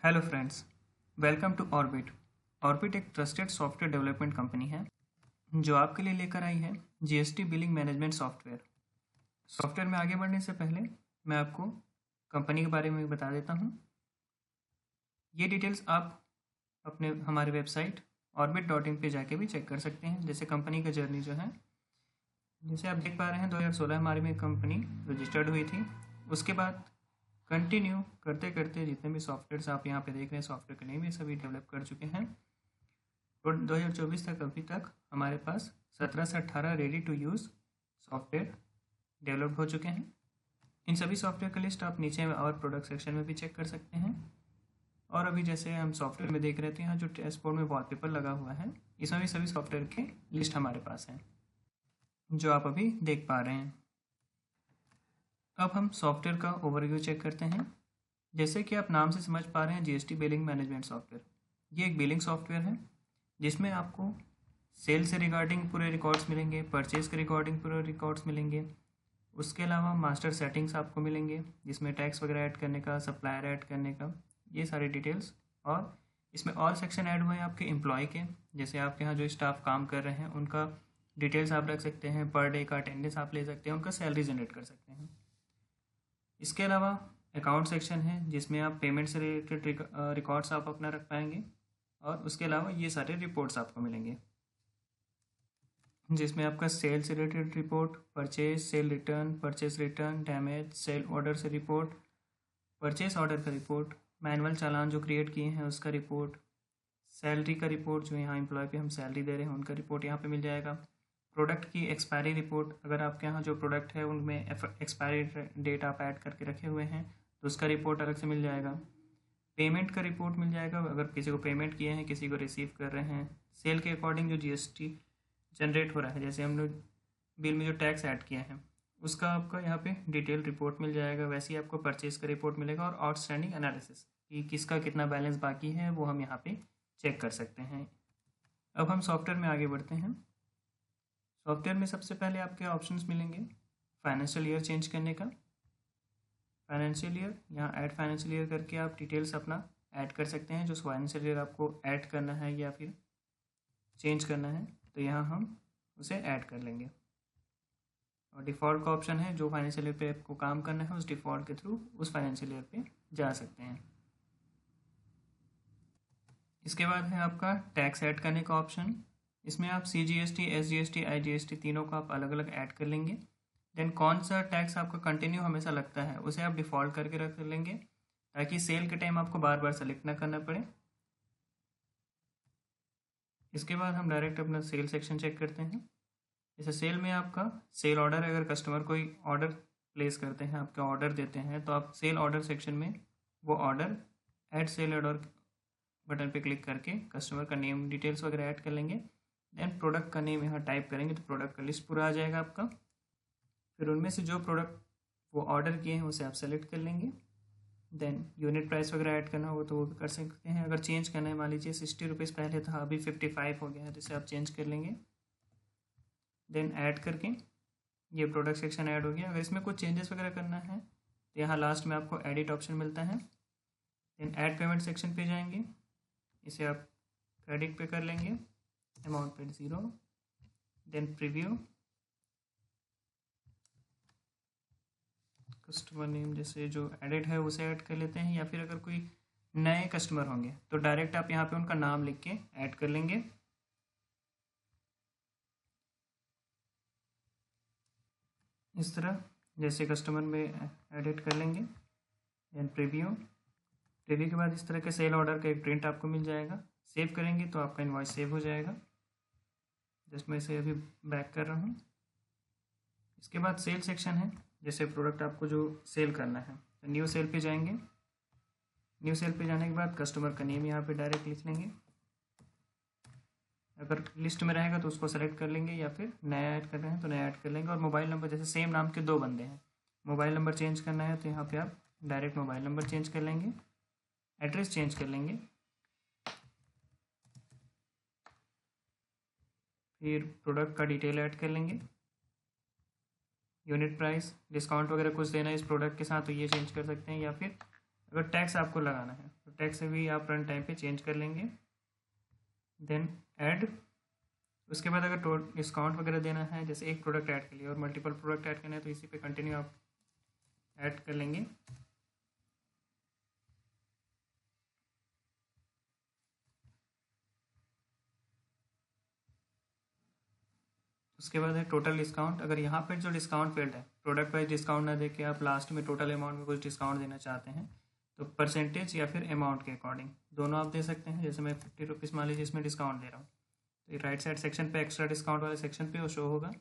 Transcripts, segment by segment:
Hello friends, welcome to Orbit. Orbit एक trusted software development company है जो आपके लिए लेकर आई है GST billing management software. Software में आगे बढ़ने से पहले मैं आपको कंपनी के बारे में बता देता हूँ। ये डिटेल्स आप अपने हमारे वेबसाइट orbit.in पे जाके भी चेक कर सकते हैं। जैसे कंपनी का जर्नी जो है, जैसे आप देख पा रहे हैं 2016 हमारी में कंपनी रजिस्टर्ड हुई थी। उसके बाद कंटिन्यू करते करते जितने भी सॉफ्टवेयर्स आप यहाँ पे देख रहे हैं, सॉफ्टवेयर के नेम ये सभी डेवलप कर चुके हैं। और 2024 तक अभी तक हमारे पास 17 से 18 ready to use software develop हो चुके हैं। इन सभी सॉफ्टवेयर का लिस्ट आप नीचे और प्रोडक्ट सेक्शन में भी चेक कर सकते हैं। और अभी जैसे हम सॉफ्टवेयर में देख रहे थे, यहाँ जो डैशबोर्ड में वॉलपेपर लगा हुआ है, इसमें भी सभी सॉफ्टवेयर के लिस्ट हमारे पास है जो आप अभी देख पा रहे हैं। अब हम सॉफ्टवेयर का ओवरव्यू चेक करते हैं। जैसे कि आप नाम से समझ पा रहे हैं, जीएसटी बिलिंग मैनेजमेंट सॉफ्टवेयर, ये एक बिलिंग सॉफ्टवेयर है जिसमें आपको सेल से रिगार्डिंग पूरे रिकॉर्ड्स मिलेंगे, परचेज के रिगार्डिंग पूरे रिकॉर्ड्स मिलेंगे। उसके अलावा मास्टर सेटिंग्स आपको मिलेंगे जिसमें टैक्स वगैरह ऐड करने का, सप्लायर ऐड करने का, ये सारी डिटेल्स। और इसमें और सेक्शन ऐड हुए हैं आपके एम्प्लॉय के, जैसे आपके यहाँ जो स्टाफ काम कर रहे हैं उनका डिटेल्स आप रख सकते हैं, पर डे का अटेंडेंस आप ले सकते हैं, उनका सैलरी जनरेट कर सकते हैं। इसके अलावा अकाउंट सेक्शन है जिसमें आप पेमेंट से रिलेटेड रिकॉर्ड्स आप अपना रख पाएंगे। और उसके अलावा ये सारे रिपोर्ट्स आपको मिलेंगे जिसमें आपका सेल से related report, purchase, sale return, purchase return, damage, sale order से रिपोर्ट, परचेज ऑर्डर का रिपोर्ट, मैनुअल चालान जो क्रिएट किए हैं उसका रिपोर्ट, सैलरी का रिपोर्ट, जो यहाँ एम्प्लॉय पे हम सैलरी दे रहे हैं उनका रिपोर्ट यहाँ पे मिल जाएगा। प्रोडक्ट की एक्सपायरी रिपोर्ट, अगर आपके यहाँ जो प्रोडक्ट है उनमें एक्सपायरी डेट आप ऐड करके रखे हुए हैं तो उसका रिपोर्ट अलग से मिल जाएगा। पेमेंट का रिपोर्ट मिल जाएगा, अगर किसी को पेमेंट किए हैं, किसी को रिसीव कर रहे हैं। सेल के अकॉर्डिंग जो जीएसटी जनरेट हो रहा है, जैसे हम लोग बिल में जो टैक्स ऐड किया है उसका आपका यहाँ पे डिटेल रिपोर्ट मिल जाएगा। वैसे ही आपको परचेज का रिपोर्ट मिलेगा और आउटस्टैंडिंग एनालिसिस कि किसका कितना बैलेंस बाकी है वो हम यहाँ पे चेक कर सकते हैं। अब हम सॉफ्टवेयर में आगे बढ़ते हैं। सॉफ्टवेयर में सबसे पहले आपके ऑप्शंस मिलेंगे फाइनेंशियल ईयर चेंज करने का। फाइनेंशियल ईयर, यहाँ ऐड फाइनेंशियल ईयर करके आप डिटेल्स अपना ऐड कर सकते हैं, जो फाइनेंशियल ईयर आपको ऐड करना है या फिर चेंज करना है तो यहाँ हम उसे ऐड कर लेंगे। और डिफ़ॉल्ट का ऑप्शन है, जो फाइनेंशियल ईयर पे आपको काम करना है उस डिफ़ॉल्ट के थ्रू उस फाइनेंशियल ईयर पे जा सकते हैं। इसके बाद है आपका टैक्स ऐड करने का ऑप्शन। इसमें आप CGST, SGST, IGST तीनों का आप अलग अलग ऐड कर लेंगे। देन कौन सा टैक्स आपका कंटिन्यू हमेशा लगता है उसे आप डिफ़ॉल्ट करके रख लेंगे ताकि सेल के टाइम आपको बार बार सेलेक्ट ना करना पड़े। इसके बाद हम डायरेक्ट अपना सेल सेक्शन चेक करते हैं। जैसे सेल में आपका सेल ऑर्डर, अगर कस्टमर कोई ऑर्डर प्लेस करते हैं, आपका ऑर्डर देते हैं, तो आप सेल ऑर्डर सेक्शन में वो order add sale order button पे क्लिक करके कस्टमर का नेम डिटेल्स वगैरह ऐड कर लेंगे। देन प्रोडक्ट का नेम यहाँ टाइप करेंगे तो प्रोडक्ट का लिस्ट पूरा आ जाएगा आपका। फिर उनमें से जो प्रोडक्ट वो ऑर्डर किए हैं उसे आप सेलेक्ट कर लेंगे। देन यूनिट प्राइस वगैरह ऐड करना हो तो वो भी कर सकते हैं। अगर चेंज करना है, मान लीजिए 60 रुपीज़ पहले था, अभी 55 हो गया है, तो इसे आप चेंज कर लेंगे। देन ऐड करके ये प्रोडक्ट सेक्शन ऐड हो गया। अगर इसमें कुछ चेंजेस वगैरह करना है तो यहाँ लास्ट में आपको एडिट ऑप्शन मिलता है। देन ऐड पेमेंट सेक्शन पे जाएंगे, इसे आप क्रेडिट पे कर लेंगे, amount paid 0। Then preview, customer name जैसे जो एडिट है उसे ऐड कर लेते हैं, या फिर अगर कोई नए कस्टमर होंगे तो डायरेक्ट आप यहाँ पे उनका नाम लिख के ऐड कर लेंगे। इस तरह जैसे कस्टमर में एडिट कर लेंगे। देन प्रीव्यू, प्रीव्यू के बाद इस तरह के सेल ऑर्डर का एक प्रिंट आपको मिल जाएगा। सेव करेंगे तो आपका इनवॉइस सेव हो जाएगा। जस्ट मैं इसे अभी बैक कर रहा हूँ। इसके बाद सेल सेक्शन है, जैसे प्रोडक्ट आपको जो सेल करना है तो न्यू सेल पे जाएंगे। न्यू सेल पे जाने के बाद कस्टमर का नेम यहाँ पे डायरेक्ट लिख लेंगे। अगर लिस्ट में रहेगा तो उसको सेलेक्ट कर लेंगे, या फिर नया ऐड कर रहे हैं तो नया ऐड कर लेंगे। और मोबाइल नंबर, जैसे सेम नाम के 2 बंदे हैं, मोबाइल नंबर चेंज करना है तो यहाँ पे आप डायरेक्ट मोबाइल नंबर चेंज कर लेंगे, एड्रेस चेंज कर लेंगे। फिर प्रोडक्ट का डिटेल ऐड कर लेंगे, यूनिट प्राइस, डिस्काउंट वगैरह कुछ देना है इस प्रोडक्ट के साथ तो ये चेंज कर सकते हैं। या फिर अगर टैक्स आपको लगाना है तो टैक्स भी आप रन टाइम पे चेंज कर लेंगे। देन ऐड, उसके बाद अगर डिस्काउंट वगैरह देना है, जैसे एक प्रोडक्ट ऐड के लिए और मल्टीपल प्रोडक्ट ऐड करना है, तो इसी पे कंटिन्यू आप ऐड कर लेंगे। उसके बाद है टोटल डिस्काउंट। अगर यहाँ पर जो डिस्काउंट फील्ड है, प्रोडक्ट वाइज डिस्काउंट ना दे के आप लास्ट में टोटल अमाउंट में कुछ डिस्काउंट देना चाहते हैं, तो परसेंटेज या फिर अमाउंट के अकॉर्डिंग दोनों आप दे सकते हैं। जैसे मैं 50 रुपीज़ मान लीजिए इसमें डिस्काउंट दे रहा हूँ, तो ये राइट साइड सेक्शन पे एक्स्ट्रा डिस्काउंट वाले सेक्शन पे वो शो होगा।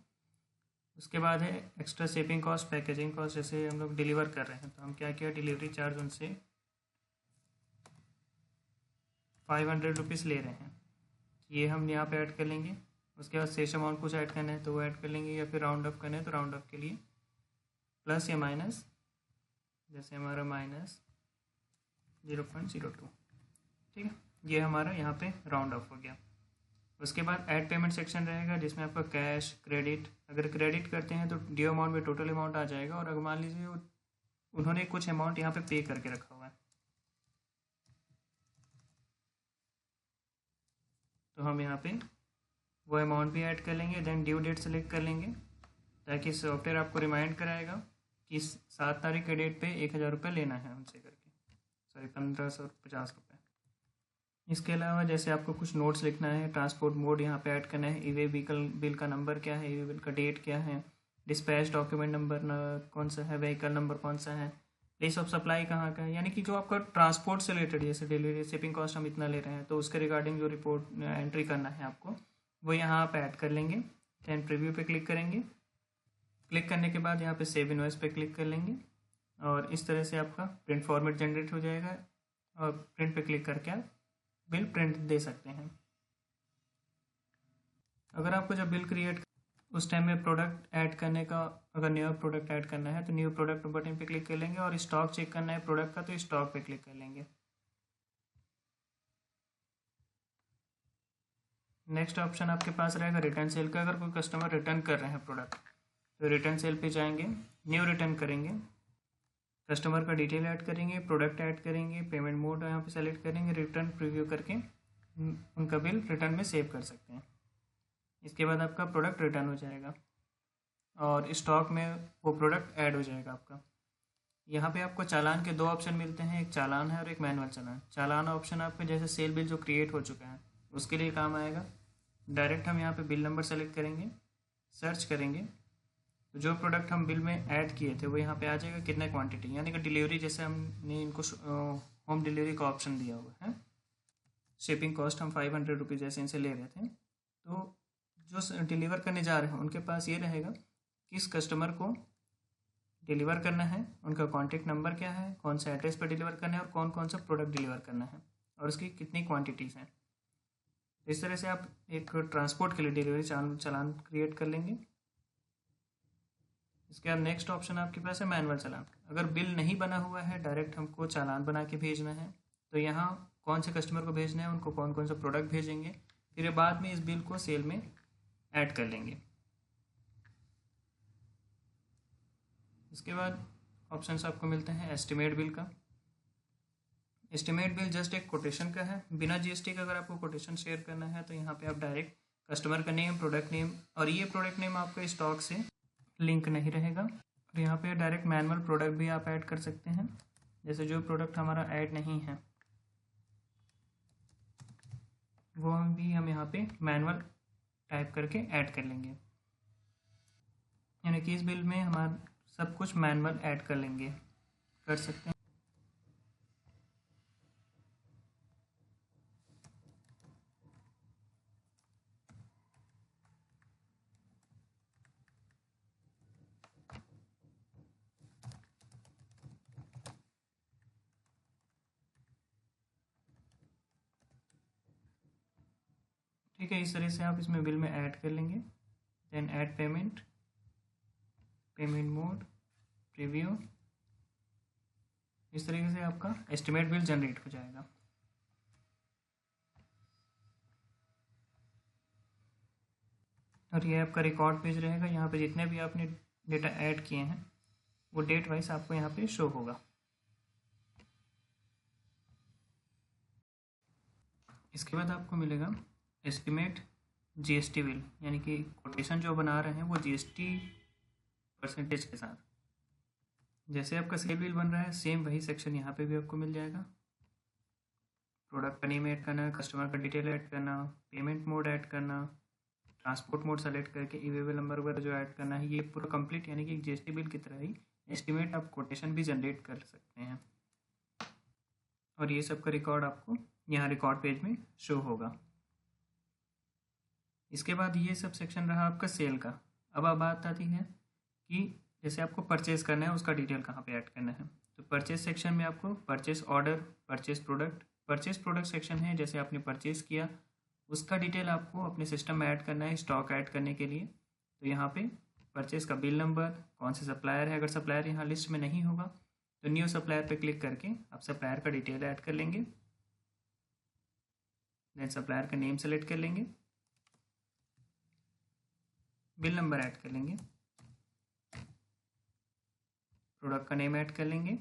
उसके बाद है extra shipping cost, packaging cost. जैसे हम लोग डिलीवर कर रहे हैं तो हम क्या किया, डिलीवरी चार्ज उनसे 500 रुपीज़ ले रहे हैं, ये हम यहाँ पे ऐड कर लेंगे। उसके बाद शेष अमाउंट कुछ ऐड करना है तो वो ऐड कर लेंगे, या फिर राउंड अप करना है तो राउंड अप के लिए प्लस या माइनस, जैसे हमारा -0.02, ठीक है। ये हमारा यहाँ पे राउंड अप हो गया। उसके बाद ऐड पेमेंट सेक्शन रहेगा, जिसमें आपका कैश, क्रेडिट, अगर क्रेडिट करते हैं तो ड्यू अमाउंट में टोटल अमाउंट आ जाएगा, और अगर मान लीजिए उन्होंने कुछ अमाउंट यहाँ पे करके रखा हुआ है, तो हम यहाँ पे वो अमाउंट भी ऐड कर लेंगे। देन ड्यू डेट सेलेक्ट कर लेंगे, ताकि सॉफ्टवेयर आपको रिमाइंड कराएगा कि 7 तारीख के डेट पे 1000 रुपये लेना है उनसे करके, सॉरी 1550 रुपये। इसके अलावा जैसे आपको कुछ नोट्स लिखना है, ट्रांसपोर्ट मोड यहाँ पे ऐड करना है, ई-वे व्हीकल बिल का नंबर क्या है, ई-वे बिल का डेट क्या है, डिस्पैच डॉक्यूमेंट नंबर कौन सा है, व्हीकल नंबर कौन सा है, प्लेस ऑफ सप्लाई कहाँ का है, यानी कि जो आपका ट्रांसपोर्ट से रिलेटेड, जैसे डिलीवरी शिपिंग कॉस्ट हम इतना ले रहे हैं, तो उसके रिगार्डिंग जो रिपोर्ट एंट्री करना है आपको, वो यहाँ आप ऐड कर लेंगे। देन प्रीव्यू पे क्लिक करेंगे। क्लिक करने के बाद यहाँ पे सेव इनवॉइस पे क्लिक कर लेंगे, और इस तरह से आपका प्रिंट फॉर्मेट जनरेट हो जाएगा, और प्रिंट पे क्लिक करके आप बिल प्रिंट दे सकते हैं। अगर आपको जब बिल क्रिएट उस टाइम में प्रोडक्ट ऐड करने का, अगर न्यू प्रोडक्ट ऐड करना है तो न्यू प्रोडक्ट बटन पे क्लिक कर लेंगे, और स्टॉक चेक करना है प्रोडक्ट का तो स्टॉक पे क्लिक कर लेंगे। नेक्स्ट ऑप्शन आपके पास रहेगा रिटर्न सेल का। अगर कोई कस्टमर रिटर्न कर रहे हैं प्रोडक्ट, तो रिटर्न सेल पे जाएंगे, न्यू रिटर्न करेंगे, कस्टमर का डिटेल ऐड करेंगे, प्रोडक्ट ऐड करेंगे, पेमेंट मोड यहाँ पे सेलेक्ट करेंगे, रिटर्न प्रीव्यू करके उनका बिल रिटर्न में सेव कर सकते हैं। इसके बाद आपका प्रोडक्ट रिटर्न हो जाएगा, और स्टॉक में वो प्रोडक्ट ऐड हो जाएगा आपका। यहाँ पे आपको चालान के 2 ऑप्शन मिलते हैं, एक चालान है और एक मैनुअल चालान। चालान ऑप्शन आपका जैसे सेल बिल जो क्रिएट हो चुका है उसके लिए काम आएगा। डायरेक्ट हम यहाँ पे बिल नंबर सेलेक्ट करेंगे, सर्च करेंगे, तो जो प्रोडक्ट हम बिल में ऐड किए थे वो यहाँ पे आ जाएगा, कितना क्वांटिटी, यानी कि डिलीवरी जैसे हमने इनको होम डिलीवरी का ऑप्शन दिया हुआ है। शिपिंग कॉस्ट हम 500 रुपीज़ जैसे इनसे ले रहे थे, तो जो डिलीवर करने जा रहे हैं उनके पास ये रहेगा किस कस्टमर को डिलीवर करना है, उनका कॉन्टैक्ट नंबर क्या है, कौन सा एड्रेस पर डिलीवर करना है, और कौन कौन सा प्रोडक्ट डिलीवर करना है, और उसकी कितनी क्वांटिटीज़ हैं। इस तरह से आप एक ट्रांसपोर्ट के लिए डिलीवरी चालान क्रिएट कर लेंगे। इसके बाद नेक्स्ट ऑप्शन आपके पास है मैनुअल चालान। अगर बिल नहीं बना हुआ है, डायरेक्ट हमको चालान बना के भेजना है, तो यहाँ कौन से कस्टमर को भेजना है, उनको कौन कौन सा प्रोडक्ट भेजेंगे, फिर बाद में इस बिल को सेल में ऐड कर लेंगे। इसके बाद ऑप्शंस आपको मिलते हैं एस्टिमेट बिल का। एस्टिमेट बिल जस्ट एक कोटेशन का है, बिना जीएसटी का। अगर आपको कोटेशन शेयर करना है तो यहाँ पे आप डायरेक्ट कस्टमर का नेम, प्रोडक्ट नेम, और ये प्रोडक्ट नेम आपका स्टॉक से लिंक नहीं रहेगा। और यहाँ पे डायरेक्ट मैनुअल प्रोडक्ट भी आप ऐड कर सकते हैं, जैसे जो प्रोडक्ट हमारा ऐड नहीं है वो हम यहाँ पे मैनुअल टाइप करके ऐड कर लेंगे, यानी कि इस बिल में हमारा सब कुछ मैनुअल ऐड कर लेंगे, कर सकते हैं। ठीक है, इस तरह से आप इसमें बिल में ऐड कर लेंगे। Then add payment, payment mode, preview, इस तरीके से आपका एस्टिमेट बिल जनरेट हो जाएगा। और ये आपका रिकॉर्ड पेज रहेगा, यहाँ पे जितने भी आपने डेटा ऐड किए हैं वो डेट वाइज आपको यहाँ पे शो होगा। इसके बाद आपको मिलेगा एस्टिमेट जीएसटी बिल, यानी कि कोटेशन जो बना रहे हैं वो जीएसटी परसेंटेज के साथ। जैसे आपका सेल बिल बन रहा है सेम वही सेक्शन यहाँ पे भी आपको मिल जाएगा। प्रोडक्ट का नेम ऐड करना, कस्टमर का डिटेल ऐड करना, पेमेंट मोड ऐड करना, ट्रांसपोर्ट मोड सेलेक्ट करके ई-वे-बिल नंबर वगैरह जो ऐड करना है, ये पूरा कंप्लीट, यानी कि जीएसटी बिल की तरह ही एस्टिमेट आप कोटेशन भी जनरेट कर सकते हैं। और ये सब का रिकॉर्ड आपको यहाँ रिकॉर्ड पेज में शो होगा। इसके बाद ये सब सेक्शन रहा आपका सेल का। अब बात आती है कि जैसे आपको परचेज करना है उसका डिटेल कहाँ पे ऐड करना है। तो परचेज सेक्शन में आपको purchase order, purchase product section है, जैसे आपने परचेज किया उसका डिटेल आपको अपने सिस्टम में ऐड करना है स्टॉक ऐड करने के लिए। तो यहाँ पे परचेज का बिल नंबर, कौन से सप्लायर है, अगर सप्लायर यहाँ लिस्ट में नहीं होगा तो न्यू सप्लायर पे क्लिक करके आप सप्लायर का डिटेल ऐड कर लेंगे। देन सप्लायर का नेम सेलेक्ट कर लेंगे, बिल नंबर ऐड कर लेंगे, प्रोडक्ट का नेम ऐड कर लेंगे,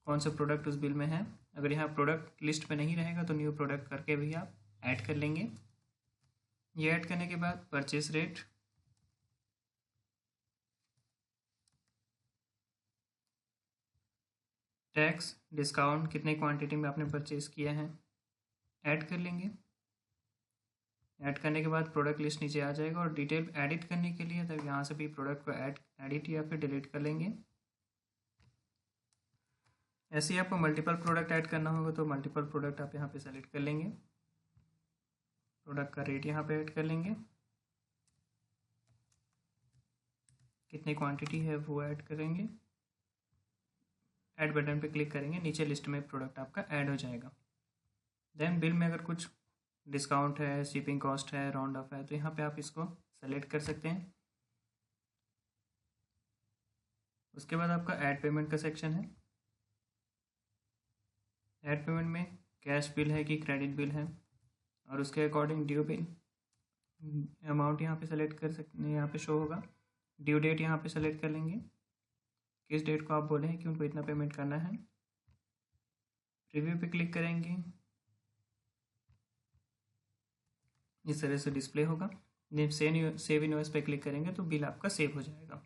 कौन सा प्रोडक्ट उस बिल में है। अगर यहाँ प्रोडक्ट लिस्ट में नहीं रहेगा तो न्यू प्रोडक्ट करके भी आप ऐड कर लेंगे। ये ऐड करने के बाद परचेस रेट, टैक्स, डिस्काउंट, कितने क्वांटिटी में आपने परचेज किया है ऐड कर लेंगे। ऐड करने के बाद प्रोडक्ट लिस्ट नीचे आ जाएगा और डिटेल एडिट करने के लिए तब यहाँ से भी प्रोडक्ट को एडिट या फिर डिलीट कर लेंगे। ऐसे ही आपको मल्टीपल प्रोडक्ट ऐड करना होगा तो मल्टीपल प्रोडक्ट आप यहाँ पे सेलेक्ट कर लेंगे। प्रोडक्ट का रेट यहाँ पे ऐड कर लेंगे, कितनी क्वांटिटी है वो ऐड करेंगे, ऐड बटन पे क्लिक करेंगे, नीचे लिस्ट में प्रोडक्ट आपका ऐड हो जाएगा। देन बिल में अगर कुछ डिस्काउंट है, शिपिंग कॉस्ट है, राउंड ऑफ है तो यहाँ पे आप इसको सेलेक्ट कर सकते हैं। उसके बाद आपका ऐड पेमेंट का सेक्शन है। ऐड पेमेंट में कैश बिल है कि क्रेडिट बिल है और उसके अकॉर्डिंग ड्यू बिल अमाउंट यहाँ पे सेलेक्ट कर सकते हैं, यहाँ पे शो होगा। ड्यू डेट यहाँ पे सेलेक्ट कर लेंगे, किस डेट को आप बोले हैं कि उनको इतना पेमेंट करना है। प्रीव्यू पे क्लिक करेंगे, इस तरह से डिस्प्ले होगा। सेव इन ओएस पे क्लिक करेंगे तो बिल आपका सेव हो जाएगा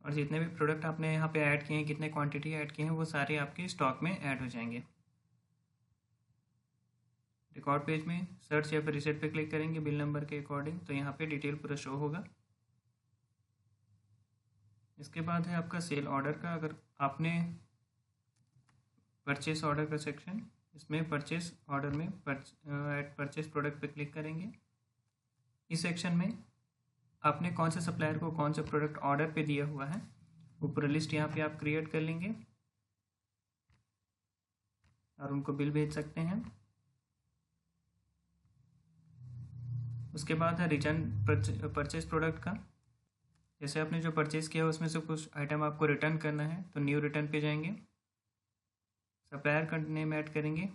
और जितने भी प्रोडक्ट आपने यहाँ पे ऐड किए हैं, कितने क्वांटिटी ऐड किए हैं वो सारे आपके स्टॉक में ऐड हो जाएंगे। रिकॉर्ड पेज में सर्च या फिर रिसेट पे क्लिक करेंगे बिल नंबर के अकॉर्डिंग तो यहाँ पे डिटेल पूरा शो होगा। इसके बाद है आपका सेल ऑर्डर का। अगर आपने परचेस ऑर्डर का सेक्शन, इसमें परचेस ऑर्डर में एट परचेस प्रोडक्ट पे क्लिक करेंगे। इस सेक्शन में आपने कौन से सप्लायर को कौन सा प्रोडक्ट ऑर्डर पे दिया हुआ है वो पूरा लिस्ट यहाँ पे आप क्रिएट कर लेंगे और उनको बिल भेज सकते हैं। उसके बाद है रिटर्न परचेज प्रोडक्ट का। जैसे आपने जो परचेज़ किया उसमें से कुछ आइटम आपको रिटर्न करना है तो न्यू रिटर्न पे जाएंगे, सप्लायर का नेम ऐड करेंगे,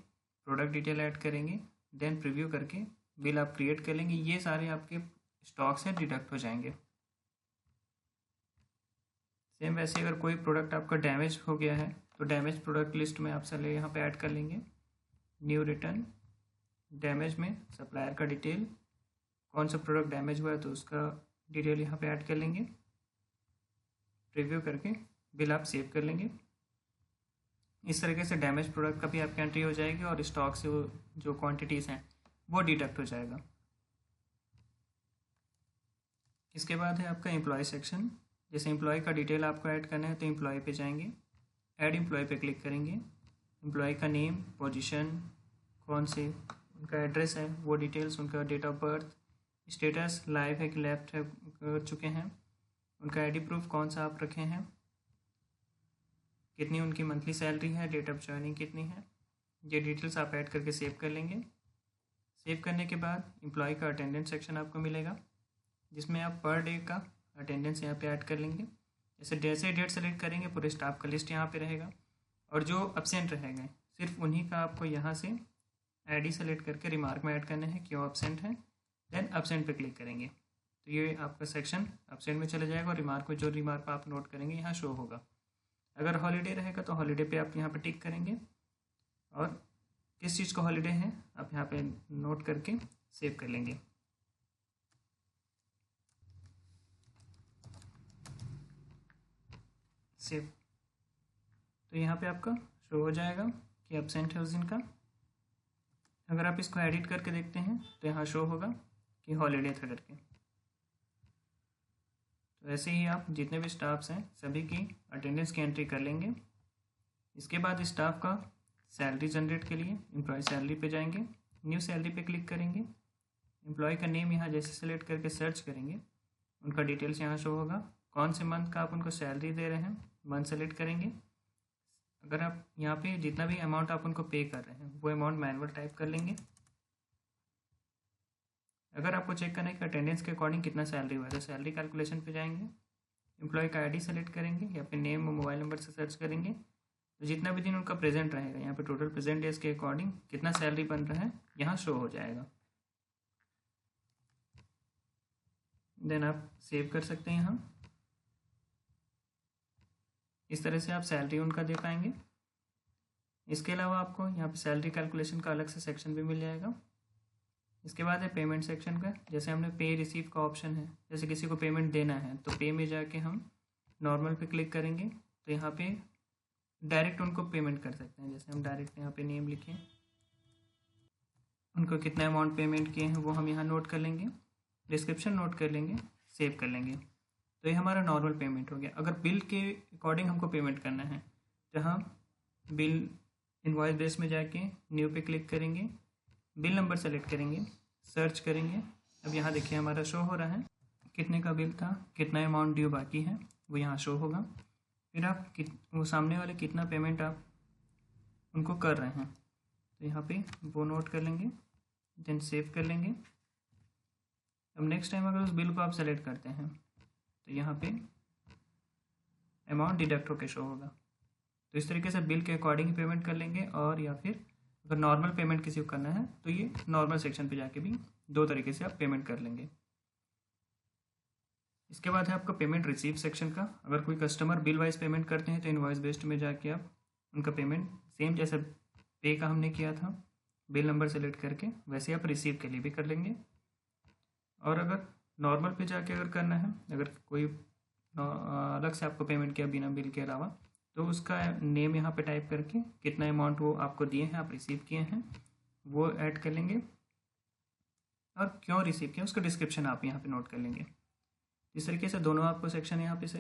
प्रोडक्ट डिटेल ऐड करेंगे, देन प्रीव्यू करके बिल आप क्रिएट कर लेंगे। ये सारे आपके स्टॉक से डिडक्ट हो जाएंगे। सेम वैसे अगर कोई प्रोडक्ट आपका डैमेज हो गया है तो डैमेज प्रोडक्ट लिस्ट में आप सारे यहाँ पे ऐड कर लेंगे। न्यू रिटर्न, डैमेज में सप्लायर का डिटेल, कौन सा प्रोडक्ट डैमेज हुआ है तो उसका डिटेल यहाँ पे ऐड कर लेंगे। प्रीव्यू करके बिल आप सेव कर लेंगे। इस तरीके से डैमेज प्रोडक्ट का भी आपकी एंट्री हो जाएगी और स्टॉक से वो जो क्वांटिटीज़ हैं वो डिडक्ट हो जाएगा। इसके बाद है आपका एम्प्लॉय सेक्शन। जैसे एम्प्लॉय का डिटेल आपको ऐड करना है तो एम्प्लॉय पे जाएंगे, ऐड एम्प्लॉय पे क्लिक करेंगे। एम्प्लॉय का नेम, पोजीशन, कौन से उनका एड्रेस है वो डिटेल्स, उनका date of birth, status live है कि लेफ्ट है कर चुके हैं, उनका आईडी प्रूफ कौन सा आप रखे हैं, कितनी उनकी मंथली सैलरी है, डेट ऑफ ज्वाइनिंग कितनी है, ये डिटेल्स आप ऐड करके सेव कर लेंगे। सेव करने के बाद एम्प्लॉय का अटेंडेंस सेक्शन आपको मिलेगा जिसमें आप पर डे का अटेंडेंस यहाँ पे ऐड कर लेंगे। जैसे डेट सेलेक्ट करेंगे पूरे स्टाफ का लिस्ट यहाँ पे रहेगा और जो एब्सेंट रहेंगे सिर्फ उन्हीं का आपको यहाँ से आईडी सेलेक्ट करके रिमार्क में ऐड करना है क्यों एब्सेंट है। देन एब्सेंट पे क्लिक करेंगे तो ये आपका सेक्शन एब्सेंट में चला जाएगा और रिमार्क में जो रिमार्क आप नोट करेंगे यहाँ शो होगा। अगर हॉलीडे रहेगा तो हॉलीडे पे आप यहाँ पे टिक करेंगे और किस चीज़ का हॉलीडे है आप यहाँ पे नोट करके सेव कर लेंगे। सेव, तो यहाँ पे आपका शो हो जाएगा कि एब्सेंट है उस दिन का। अगर आप इसको एडिट करके देखते हैं तो यहाँ शो होगा कि हॉलीडे था करके। तो ऐसे ही आप जितने भी स्टाफ्स हैं सभी की अटेंडेंस की एंट्री कर लेंगे। इसके बाद स्टाफ का सैलरी जनरेट के लिए एम्प्लॉय सैलरी पे जाएंगे, न्यू सैलरी पे क्लिक करेंगे, एम्प्लॉय का नेम यहाँ जैसे सेलेक्ट करके सर्च करेंगे उनका डिटेल्स यहाँ शो होगा, कौन से मंथ का आप उनको सैलरी दे रहे हैं मंथ सेलेक्ट करेंगे। अगर आप यहाँ पे जितना भी अमाउंट आप उनको पे कर रहे हैं वो अमाउंट मैनुअल टाइप कर लेंगे। अगर आपको चेक करना है कि अटेंडेंस के अकॉर्डिंग कितना सैलरी हुआ है तो सैलरी कैलकुलेशन पे जाएंगे, एम्प्लॉय का आईडी सेलेक्ट करेंगे या फिर नेम और मोबाइल नंबर से सर्च करेंगे। तो जितना भी दिन उनका प्रेजेंट रहेगा यहाँ पे टोटल प्रेजेंट डेज के अकॉर्डिंग कितना सैलरी बन रहा है यहाँ शो हो जाएगा। देन आप सेव कर सकते हैं यहाँ। इस तरह से आप सैलरी उनका दे पाएंगे। इसके अलावा आपको यहाँ पे सैलरी कैलकुलेशन का अलग से सेक्शन भी मिल जाएगा। इसके बाद है पेमेंट सेक्शन का, जैसे हमने पे रिसीव का ऑप्शन है, जैसे किसी को पेमेंट देना है तो पे में जाके हम नॉर्मल पे क्लिक करेंगे तो यहाँ पे डायरेक्ट उनको पेमेंट कर सकते हैं। जैसे हम डायरेक्ट यहाँ पे नेम लिखें, उनको कितना अमाउंट पेमेंट किए हैं वो हम यहाँ नोट कर लेंगे, डिस्क्रिप्शन नोट कर लेंगे, सेव कर लेंगे। तो ये हमारा नॉर्मल पेमेंट हो गया। अगर बिल के अकॉर्डिंग हमको पेमेंट करना है जहाँ बिल इनवॉइस बेस में जाके न्यू पे क्लिक करेंगे, बिल नंबर सेलेक्ट करेंगे, सर्च करेंगे। अब यहाँ देखिए हमारा शो हो रहा है कितने का बिल था, कितना अमाउंट ड्यू बाकी है वो यहाँ शो होगा। फिर आप वो सामने वाले कितना पेमेंट आप उनको कर रहे हैं तो यहाँ पे वो नोट कर लेंगे, देन सेव कर लेंगे। अब नेक्स्ट टाइम अगर उस बिल को आप सेलेक्ट करते हैं तो यहाँ पे अमाउंट डिडक्ट होकर शो होगा। तो इस तरीके से बिल के अकॉर्डिंग पेमेंट कर लेंगे, और या फिर अगर नॉर्मल पेमेंट किसी को करना है तो ये नॉर्मल सेक्शन पे जाके भी दो तरीके से आप पेमेंट कर लेंगे। इसके बाद है आपका पेमेंट रिसीव सेक्शन का। अगर कोई कस्टमर बिल वाइज पेमेंट करते हैं तो इनवॉइस बेस्ड में जाके आप उनका पेमेंट सेम जैसे पे का हमने किया था बिल नंबर सेलेक्ट करके वैसे आप रिसीव के लिए भी कर लेंगे। और अगर नॉर्मल पे जाके अगर करना है, अगर कोई अलग से आपको पेमेंट किया बिना बिल के अलावा तो उसका नेम यहाँ पे टाइप करके कितना अमाउंट वो आपको दिए हैं आप रिसीव किए हैं वो ऐड कर लेंगे, और क्यों रिसीव किया उसका डिस्क्रिप्शन आप यहाँ पे नोट कर लेंगे। इस तरीके से दोनों आपको सेक्शन यहाँ पे से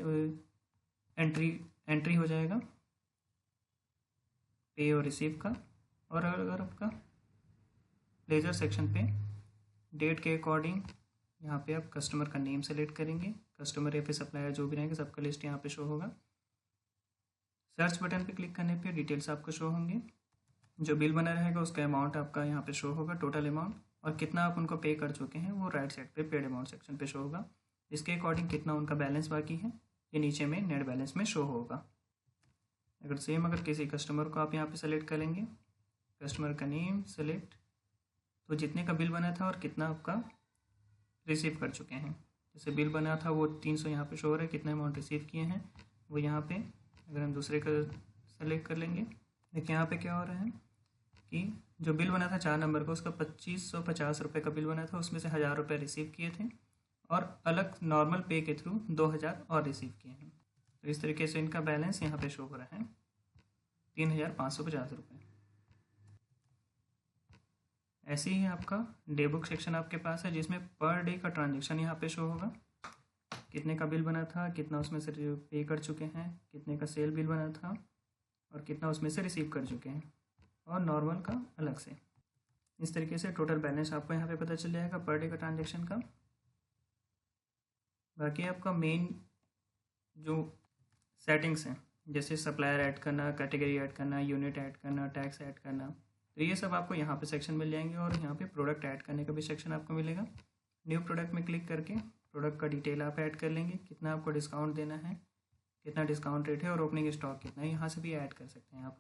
एंट्री हो जाएगा पे और रिसीव का। और अगर आपका लेजर सेक्शन पे डेट के अकॉर्डिंग यहाँ पे आप कस्टमर का नेम सेलेक्ट करेंगे, कस्टमर या फिर सप्लायर जो भी रहेंगे सबका लिस्ट यहाँ पे शो होगा। सर्च बटन पे क्लिक करने पे डिटेल्स आपको शो होंगे, जो बिल बना रहेगा उसका अमाउंट आपका यहाँ पे शो होगा, टोटल अमाउंट, और कितना आप उनको पे कर चुके हैं वो राइट साइड पे पेड अमाउंट सेक्शन पे शो होगा। इसके अकॉर्डिंग कितना उनका बैलेंस बाकी है ये नीचे में नेट बैलेंस में शो होगा। अगर किसी कस्टमर को आप यहाँ पे सेलेक्ट करेंगे, कस्टमर का नेम सेलेक्ट, तो जितने का बिल बना था और कितना आपका रिसीव कर चुके हैं। जैसे बिल बना था वो 300 यहाँ पे शो हो रहा है, कितना अमाउंट रिसीव किए हैं वो यहाँ पे। अगर हम दूसरे का सेलेक्ट कर लेंगे, देखिए यहाँ पे क्या हो रहा है कि जो बिल बना था 4 नंबर का उसका 2550 रुपये का बिल बना था, उसमें से 1000 रुपये रिसीव किए थे और अलग नॉर्मल पे के थ्रू 2000 और रिसीव किए हैं। तो इस तरीके से इनका बैलेंस यहाँ पे शो हो रहा है 3550 रुपये। ऐसे ही आपका डे बुक सेक्शन आपके पास है जिसमें पर डे का ट्रांजेक्शन यहाँ पे शो होगा, कितने का बिल बना था, कितना उसमें से पे कर चुके हैं, कितने का सेल बिल बना था और कितना उसमें से रिसीव कर चुके हैं, और नॉर्मल का अलग से। इस तरीके से टोटल बैलेंस आपको यहाँ पे पता चल जाएगा पर डे का ट्रांजेक्शन का। बाकी आपका मेन जो सेटिंग्स हैं जैसे सप्लायर ऐड करना, कैटेगरी ऐड करना, यूनिट ऐड करना, टैक्स ऐड करना, तो ये सब आपको यहाँ पे सेक्शन मिल जाएंगे। और यहाँ पे प्रोडक्ट ऐड करने का भी सेक्शन आपको मिलेगा। न्यू प्रोडक्ट में क्लिक करके प्रोडक्ट का डिटेल आप ऐड कर लेंगे, कितना आपको डिस्काउंट देना है, कितना डिस्काउंट रेट है और ओपनिंग स्टॉक कितना है, यहाँ से भी ऐड कर सकते हैं आप।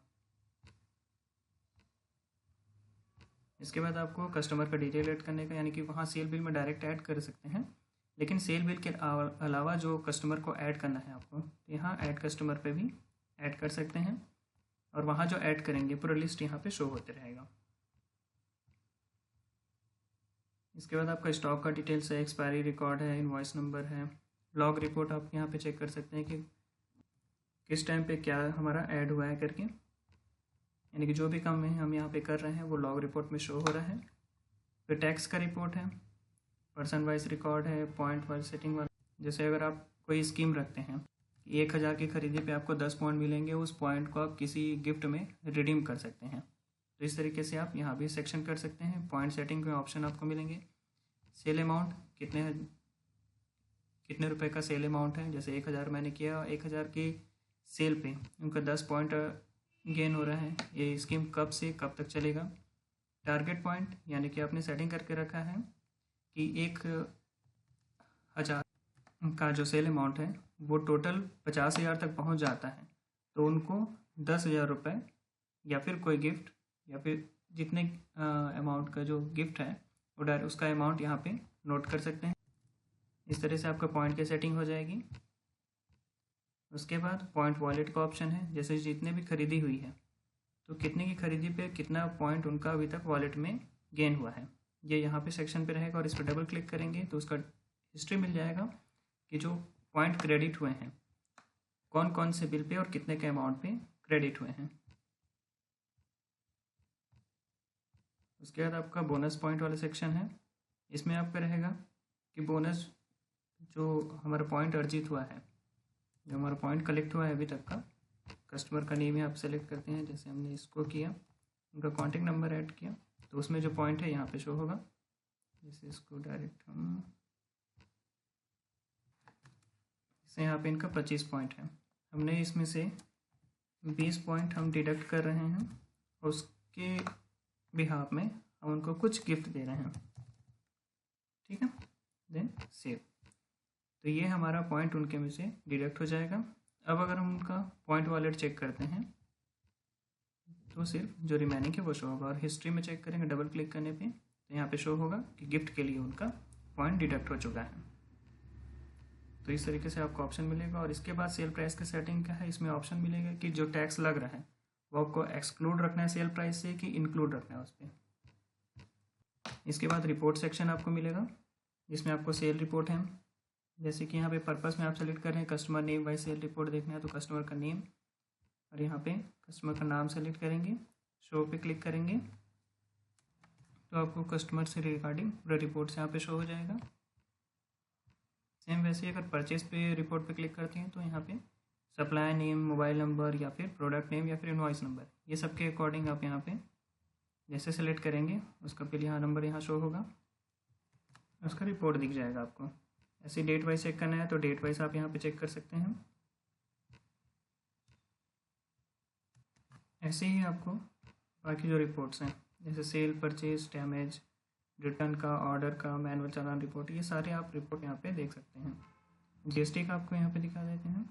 इसके बाद आपको कस्टमर का डिटेल ऐड करने का, यानी कि वहाँ सेल बिल में डायरेक्ट ऐड कर सकते हैं, लेकिन सेल बिल के अलावा जो कस्टमर को ऐड करना है आपको, यहाँ ऐड कस्टमर पे भी ऐड कर सकते हैं। और वहाँ जो ऐड करेंगे पूरा लिस्ट यहाँ पे शो होते रहेगा। इसके बाद आपका स्टॉक का डिटेल्स है, एक्सपायरी रिकॉर्ड है, इनवॉइस नंबर है, लॉग रिपोर्ट आप यहाँ पे चेक कर सकते हैं कि किस टाइम पे क्या हमारा ऐड हुआ है करके, यानी कि जो भी काम है हम यहाँ पे कर रहे हैं वो लॉग रिपोर्ट में शो हो रहा है। फिर टैक्स का रिपोर्ट है, पर्सन वाइज रिकॉर्ड है, पॉइंट वाइज सेटिंग वाला, जैसे अगर आप कोई स्कीम रखते हैं 1000 की खरीदी पे आपको 10 पॉइंट मिलेंगे, उस पॉइंट को आप किसी गिफ्ट में रिडीम कर सकते हैं। तो इस तरीके से आप यहाँ भी सेक्शन कर सकते हैं। पॉइंट सेटिंग के ऑप्शन आपको मिलेंगे। सेल अमाउंट कितने रुपए का सेल अमाउंट है, जैसे 1000 मैंने किया, 1000 की सेल पे उनका 10 पॉइंट गेन हो रहा है। ये स्कीम कब से कब तक चलेगा। टारगेट पॉइंट, यानी कि आपने सेटिंग करके रखा है कि 1000 का जो सेल अमाउंट है वो टोटल 50,000 तक पहुंच जाता है तो उनको 10,000 रुपये या फिर कोई गिफ्ट या फिर जितने अमाउंट का जो गिफ्ट है वो डायरेक्ट उसका अमाउंट यहाँ पे नोट कर सकते हैं। इस तरह से आपका पॉइंट की सेटिंग हो जाएगी। उसके बाद पॉइंट वॉलेट का ऑप्शन है, जैसे जितने भी खरीदी हुई है तो कितने की खरीदी पे कितना पॉइंट उनका अभी तक वॉलेट में गेन हुआ है, ये यहाँ पे सेक्शन पे रहेगा। और इस पर डबल क्लिक करेंगे तो उसका हिस्ट्री मिल जाएगा कि जो पॉइंट क्रेडिट हुए हैं कौन कौन से बिल पे और कितने के अमाउंट पे क्रेडिट हुए हैं। उसके बाद आपका बोनस पॉइंट वाला सेक्शन है, इसमें आपका रहेगा कि बोनस जो हमारा पॉइंट अर्जित हुआ है, जो हमारा पॉइंट कलेक्ट हुआ है अभी तक का, कस्टमर का नेम आप सेलेक्ट करते हैं, जैसे हमने इसको किया, उनका कॉन्टेक्ट नंबर ऐड किया तो उसमें जो पॉइंट है यहाँ पे शो होगा। जैसे इसको डायरेक्ट हम जैसे यहाँ पे इनका 25 पॉइंट है, हमने इसमें से 20 पॉइंट हम डिडक्ट कर रहे हैं और उसके बिहाफ में हम उनको कुछ गिफ्ट दे रहे हैं, ठीक है। देन सेव, तो ये हमारा पॉइंट उनके में से डिडक्ट हो जाएगा। अब अगर हम उनका पॉइंट वॉलेट चेक करते हैं तो सिर्फ जो रिमेनिंग है वो शो होगा। और हिस्ट्री में चेक करेंगे डबल क्लिक करने पे तो यहाँ पे शो होगा कि गिफ्ट के लिए उनका पॉइंट डिडक्ट हो चुका है। तो इस तरीके से आपको ऑप्शन मिलेगा। और इसके बाद सेल प्राइस का सेटिंग क्या है, इसमें ऑप्शन मिलेगा कि जो टैक्स लग रहा है वो आपको एक्सक्लूड रखना है सेल प्राइस से कि इंक्लूड रखना है उस पर। इसके बाद रिपोर्ट सेक्शन आपको मिलेगा जिसमें आपको सेल रिपोर्ट है, जैसे कि यहाँ पे पर्पस में आप सेलेक्ट कर रहे हैं customer name by sale report देखना है तो कस्टमर का नेम और यहाँ पे कस्टमर का नाम सेलेक्ट करेंगे, शो पे क्लिक करेंगे तो आपको कस्टमर से रिगार्डिंग पूरा रिपोर्ट्स यहाँ पे शो हो जाएगा। सेम वैसे अगर परचेज पे रिपोर्ट पे क्लिक करते हैं तो यहाँ पे सप्लायर नेम, मोबाइल नंबर या फिर प्रोडक्ट नेम या फिर इनवॉइस नंबर, ये सब के अकॉर्डिंग आप यहाँ पे जैसे सेलेक्ट करेंगे उसका फिर यहाँ नंबर यहाँ शो होगा, उसका रिपोर्ट दिख जाएगा आपको। ऐसे डेट वाइज चेक करना है तो डेट वाइज आप यहाँ पे चेक कर सकते हैं। ऐसे ही आपको बाकी जो रिपोर्ट्स हैं जैसे सेल, परचेज, डैमेज, रिटर्न का, ऑर्डर का, मैनुअल चालान रिपोर्ट, ये सारे आप रिपोर्ट यहाँ पे देख सकते हैं। जीएसटी का आपको यहाँ पे दिखा देते हैं,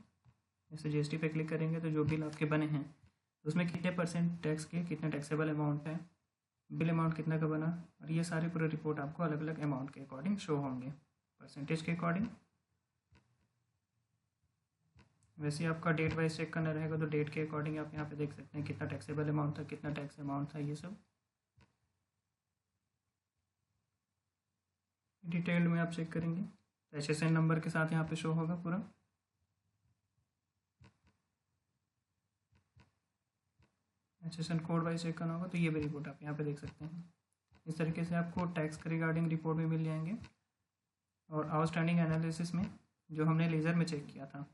जैसे जीएसटी पे क्लिक करेंगे तो जो बिल आपके बने हैं उसमें कितने % टैक्स के, कितना टैक्सेबल अमाउंट है, बिल अमाउंट कितना का बना, और ये सारे पूरे रिपोर्ट आपको अलग अलग अमाउंट के अकॉर्डिंग शो होंगे, परसेंटेज के अकॉर्डिंग। वैसे आपका डेट वाइज चेक करना रहेगा तो डेट के अकॉर्डिंग आप यहाँ पे देख सकते हैं कितना टैक्सेबल अमाउंट था, कितना टैक्स अमाउंट था, ये सब डिटेल में आप चेक करेंगे। SSN नंबर के साथ यहाँ पे शो होगा पूरा। SSN कोड वाइज चेक करना होगा तो ये भी रिपोर्ट आप यहाँ पे देख सकते हैं। इस तरीके से आपको टैक्स के रिगार्डिंग रिपोर्ट भी मिल जाएंगे। और आउटस्टैंडिंग एनालिसिस में जो हमने लेज़र में चेक किया था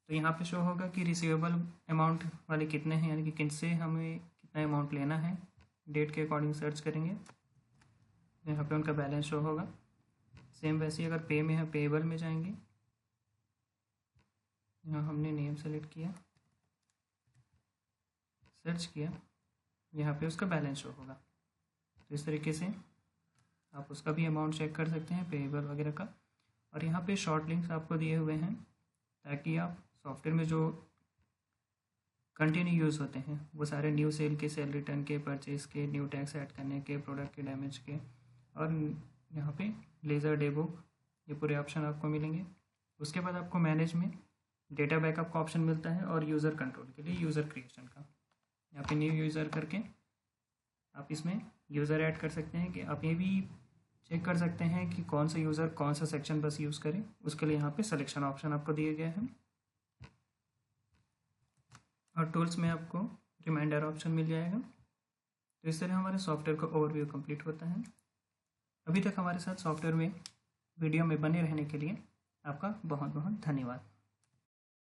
तो यहाँ पे शो होगा कि रिसीवेबल अमाउंट वाले कितने हैं, यानी कि किनसे हमें कितना अमाउंट लेना है, डेट के अकॉर्डिंग सर्च करेंगे, यहाँ पे उनका बैलेंस शो होगा। सेम वैसे ही अगर पे में है पेएबल में जाएंगे, यहाँ हमने नेम सेलेक्ट किया, सर्च किया, यहाँ पे उसका बैलेंस शो होगा। तो इस तरीके से आप उसका भी अमाउंट चेक कर सकते हैं पेएबल वगैरह का। और यहाँ पे शॉर्ट लिंक्स आपको दिए हुए हैं ताकि आप सॉफ्टवेयर में जो कंटिन्यू यूज़ होते हैं वो सारे न्यू सेल के, सेल रिटर्न के, परचेज़ के, न्यू टैक्स ऐड करने के, प्रोडक्ट के डैमेज के, और यहाँ पे लेज़र डेबुक, ये पूरे ऑप्शन आपको मिलेंगे। उसके बाद आपको मैनेज में डेटा बैकअप का ऑप्शन मिलता है और यूज़र कंट्रोल के लिए यूज़र क्रिएशन का। यहाँ पे न्यू यूज़र करके आप इसमें यूज़र ऐड कर सकते हैं कि आप ये भी चेक कर सकते हैं कि कौन सा यूज़र कौन सा सेक्शन बस यूज़ करे। उसके लिए यहाँ पे सिलेक्शन ऑप्शन आपको दिए गए हैं और टूल्स में आपको रिमाइंडर ऑप्शन मिल जाएगा। तो इस तरह हमारे सॉफ्टवेयर का ओवरव्यू कंप्लीट होता है। अभी तक हमारे साथ सॉफ्टवेयर में वीडियो में बने रहने के लिए आपका बहुत बहुत धन्यवाद।